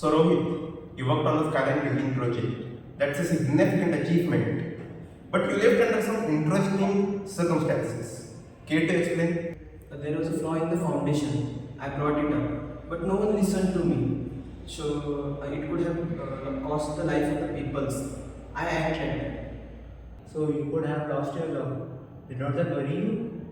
So Rohit, you worked on the skyline building project. That's a significant achievement. But you left under some interesting circumstances. Care to explain? There was a flaw in the foundation. I brought it up, but no one listened to me. So it could have cost the life of the peoples. I acted. So you could have lost your job. Did not that worry you?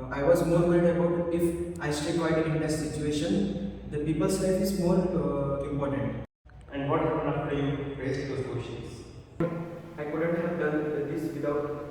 I was more worried about if I stay quiet in that situation, the people's life is more important. And what happened after you raised those questions? I couldn't have done this without.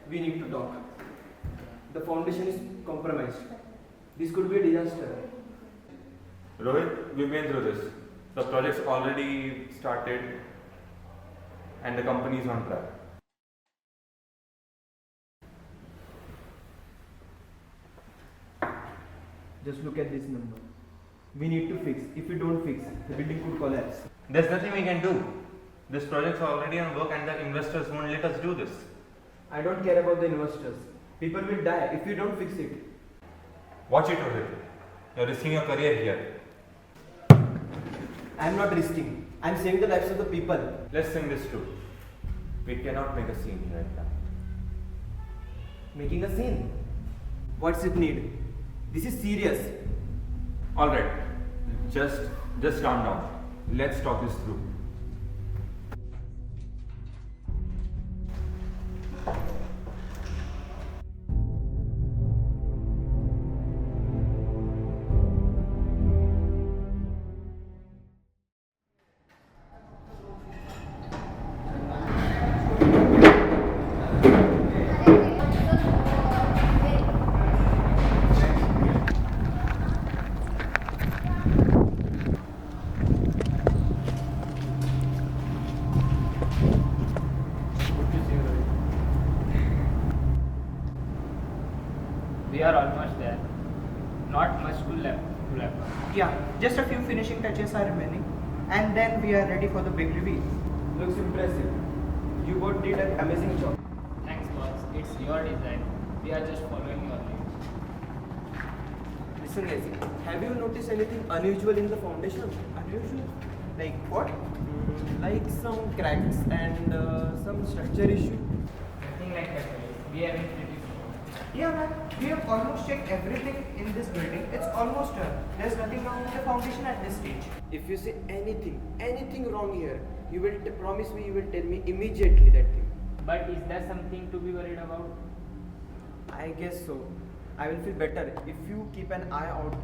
We need to talk. The foundation is compromised. This could be a disaster. Rohit, we've been through this. The project's already started and the company's on track. Just look at this number. We need to fix. If we don't fix, the building could collapse. There's nothing we can do. This project's already on work and the investors won't let us do this. I don't care about the investors. People will die if we don't fix it. Watch it, Rohit. You're risking your career here. I am not risking. I am saving the lives of the people. Let's think this through. We cannot make a scene here right now. Making a scene. What's it need? This is serious. Alright. Just calm down. Let's talk this through. We are almost there. Not much to left. Yeah, just a few finishing touches are remaining, and then we are ready for the big reveal. Looks impressive. You both did an amazing job. Thanks, boss. It's your design. We are just following your lead. Listen guys, have you noticed anything unusual in the foundation? Unusual? Like what? Like some cracks and some structure issue? Nothing like that. We have been pretty sure. Yeah, man. We have almost checked everything in this building. It's almost done. There's nothing wrong with the foundation at this stage. If you see anything wrong here, you will promise me you will tell me immediately that thing. But is there something to be worried about? I guess so. I will feel better if you keep an eye out.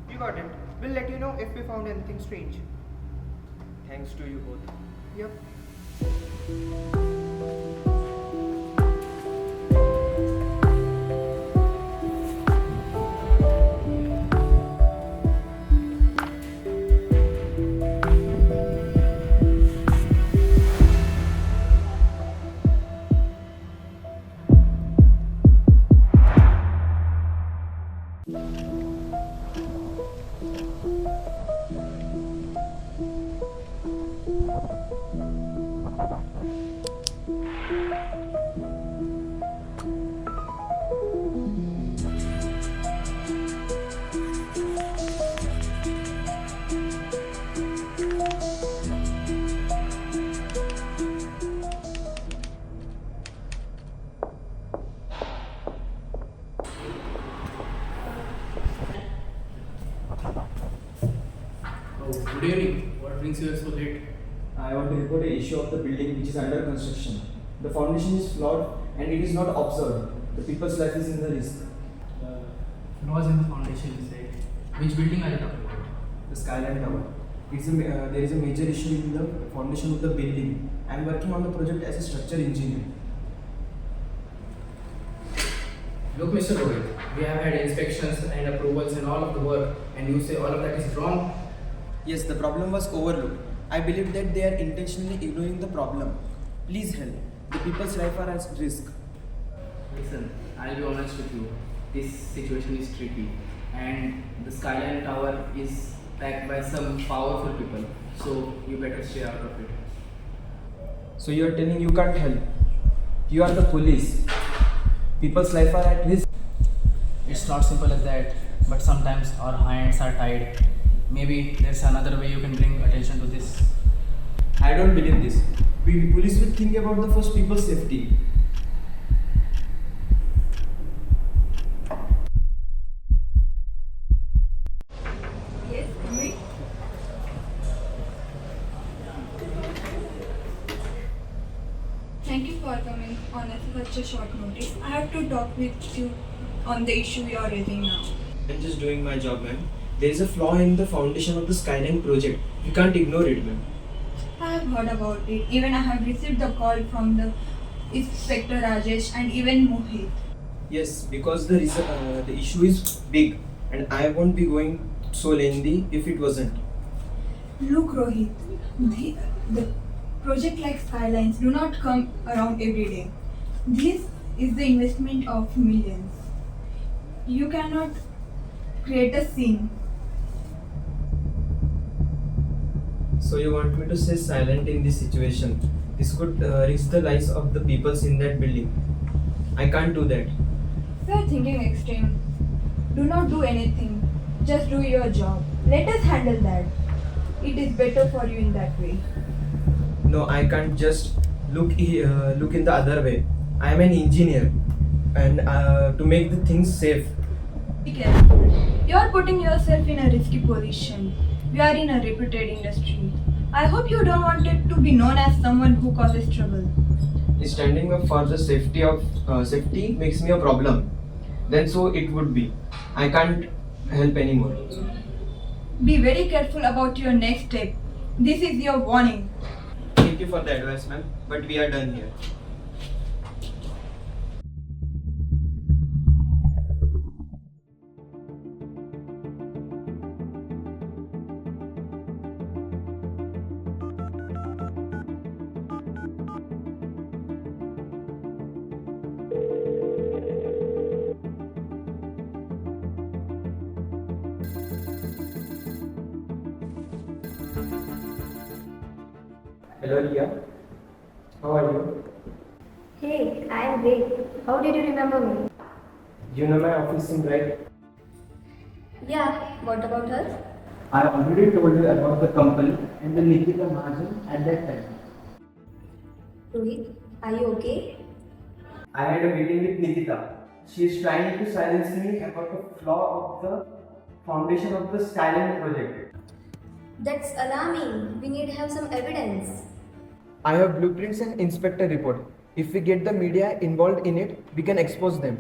You got it. We'll let you know if we found anything strange. Thanks to you both. Yep. Good evening. What brings you here so late? I want to report an issue of the building which is under construction. The foundation is flawed and it is not observed. The people's life is in the risk. Flaws in the foundation, you said. Which building are you talking about? the skyline tower. There is a major issue in the foundation of the building. I am working on the project as a structural engineer. Look, Mr. Rohit, we have had inspections and approvals and all of the work, and you say all of that is wrong. Yes, the problem was overlooked. I believe that they are intentionally ignoring the problem. Please help. The people's life are at risk. Listen, I'll be honest with you. This situation is tricky, and the Skyline Tower is backed by some powerful people, so you better stay out of it. So you are telling you can't help. You are the police. People's life are at risk. It's not simple as that, but sometimes our hands are tied. Maybe there's another way you can bring attention to this. I don't believe this. Police will think about the first people's safety. Yes, me. Thank you for coming on such a short notice. I have to talk with you on the issue you are raising now. I'm just doing my job, ma'am. There is a flaw in the foundation of the Skyline project. You can't ignore it, ma'am. I have heard about it. Even I have received the call from the Inspector Rajesh and even Mohit. Yes, because the issue is big, and I won't be going so lengthy if it wasn't. Look, Rohit, the project like Skylines do not come around every day. This is the investment of millions. You cannot create a scene. So you want me to stay silent in this situation? This could risk the lives of the peoples in that building. I can't do that. You are thinking extreme. Do not do anything. Just do your job. Let us handle that. It is better for you in that way. No, I can't just look in the other way. I am an engineer, and to make the things safe. Be careful. You are putting yourself in a risky position. We are in a reputed industry. I hope you don't want it to be known as someone who causes trouble. Standing up for the safety makes me a problem. Then so it would be. I can't help anymore. Be very careful about your next step. This is your warning. Thank you for the advice, ma'am. But we are done here. Hello, Leah. How are you? Hey, I am great. How did you remember me? You know my office sim, right? Yeah, what about her? I already told you about the company and the Nikita margin at that time. Rohit, are you okay? I had a meeting with Nikita. She is trying to silence me about the flaw of the foundation of the Skyline project. That's alarming. We need to have some evidence. I have blueprints and inspector report. If we get the media involved in it, we can expose them.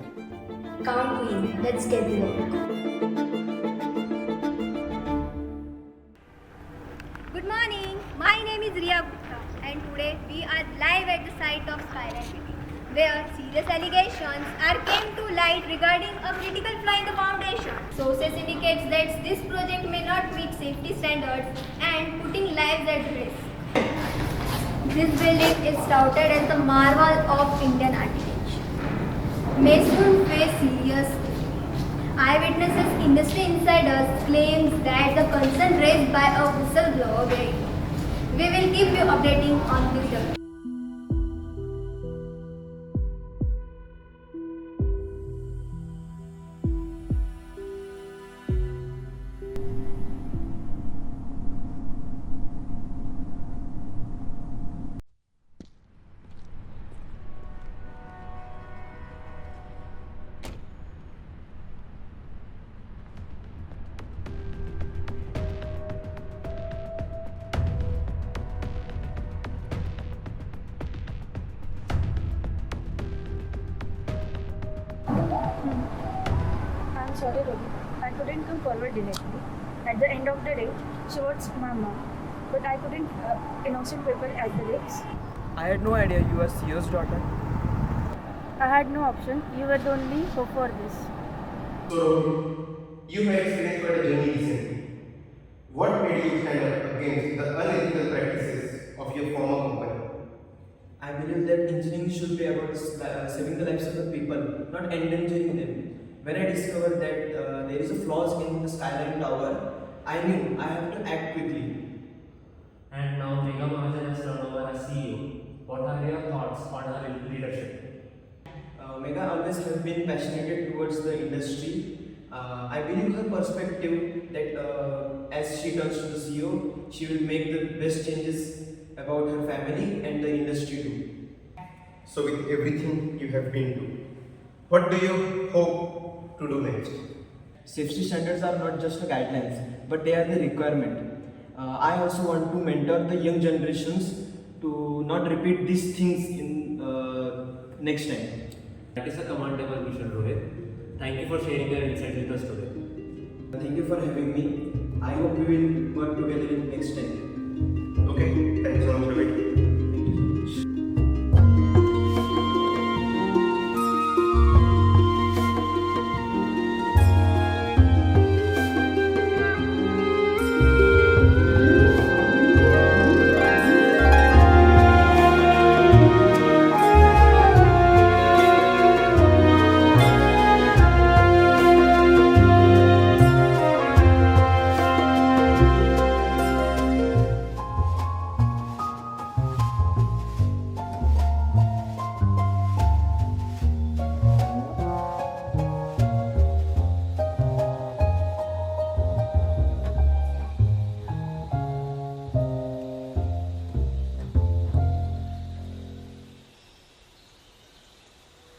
Count me in. Let's get to work. Good morning. My name is Riya Gupta, and today we are live at the site of Skyline City, where serious allegations are came to light regarding a critical flaw in the foundation. Sources indicates that this project may not meet safety standards and putting lives at risk. This building is touted as the marvel of Indian architecture. May soon face serious eyewitnesses, industry insiders claims that the concern raised by a whistleblower very. We will keep you updating on this development. I'm sorry, Rohit. I couldn't come forward directly. At the end of the day, she was my mom, but I couldn't innocent people at the risks. I had no idea you were CEO's daughter. I had no option. You were the only hope for this. So, you have experienced quite a journey recently. What made you stand up against the unethical practices of your former company? I believe that engineering should be about saving the lives of the people, not endangering them. When I discovered that there is a flaws in the Skyline Tower, I knew I have to act quickly. And now Megha Mahajan has turned over as CEO. What are your thoughts on her leadership? Megha always has been passionate towards the industry. I believe her perspective that as she turns to the CEO, she will make the best changes about her family and the industry too. So, with everything you have been to, what do you hope to do next? Safety standards are not just a guidelines, but they are the requirement. I also want to mentor the young generations to not repeat these things in next time. That is a commendable mission, Rohit. Thank you for sharing your insights with us today. Thank you for having me. I hope we will work together in next time. Okay, thank you so much, Ravi.